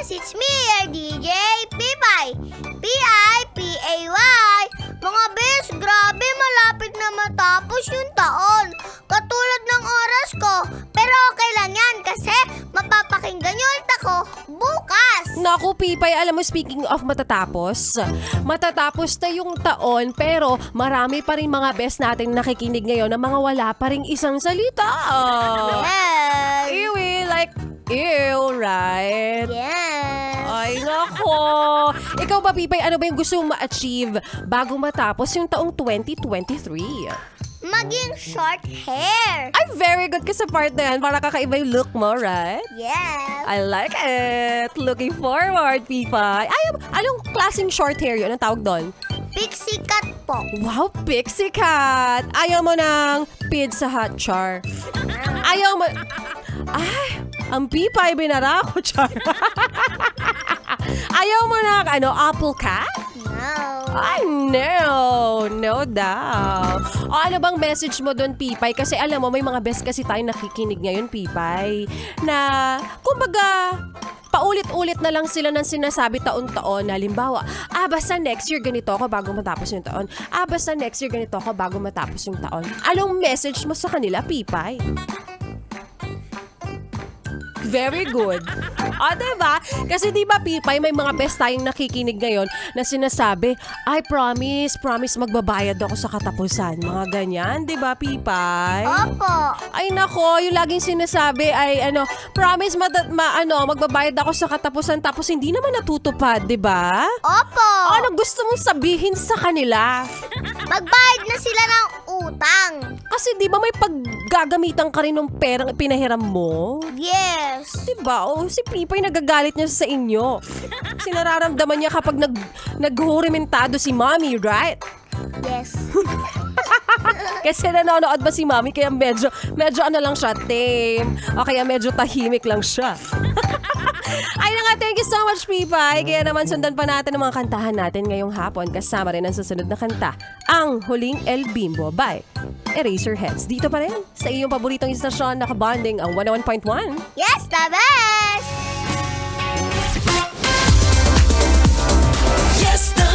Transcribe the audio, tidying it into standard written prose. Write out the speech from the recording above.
Yes, it's me, your DJ, Pipay. P-I-P-A-Y. Mga bes, grabe, malapit na matapos yung taon. Katulad ng oras ko. Pero okay lang yan kasi mapapakinggan nyo ulit ako bukas. Naku, Pipay, alam mo, speaking of matatapos na yung taon, pero marami pa rin mga best natin nakikinig ngayon na mga wala pa rin isang salita. Yes. Ew, like, ew, right? Yes. Ay, nako. Ikaw ba, Pipay, ano ba yung gusto mong ma-achieve bago matapos yung taong 2023? Maging short hair. Ay, very good ka sa part na yan. Para kakaiba yung look mo, right? Yes. I like it. Looking forward, Pipay. Ay, anong klaseng short hair yun? Anong tawag doon? Pixie cut po. Wow, pixie cut. Ayaw mo ng Pizza Hut, Char. Ayaw mo... Ay, ang Pipay binara ko, Char. Ayaw mo ng, apple cat? No. Ay, no. No daw. O ano bang message mo doon, Pipay? Kasi alam mo, may mga best kasi tayo nakikinig ngayon, Pipay. Na, kumbaga, paulit-ulit na lang sila ng sinasabi taon-taon. Halimbawa, basta next year ganito ako bago matapos yung taon. Basta next year ganito ako bago matapos yung taon. Anong message mo sa kanila, Pipay? Very good. Diba? Kasi diba, Pipay, may mga best tayong nakikinig ngayon na sinasabi, ay, promise, magbabayad ako sa katapusan. Mga ganyan, diba, Pipay? Opo. Ay, nako, yung laging sinasabi ay, promise, magbabayad ako sa katapusan tapos hindi naman natutupad, diba? Opo. Ano gusto mong sabihin sa kanila? Magbayad na sila ng utang. Kasi di ba may paggagamitan ka rin ng perang pinahiram mo? Yes. Diba? O, si Pipay nagagalit niya sa inyo. Kasi nararamdaman niya kapag naghurimentado si Mommy, right? Yes. Kasi nanonood ba si Mommy kaya medyo lang siya, tame. O kaya medyo tahimik lang siya. Ay na nga, thank you so much, Pipay. Kaya naman sundan pa natin ang mga kantahan natin ngayong hapon kasama rin ang susunod na kanta, ang Huling El Bimbo by Eraserheads. Dito pa rin sa iyong paboritong istasyon, nakabonding ang 101.1. Yes, the best. Yes, the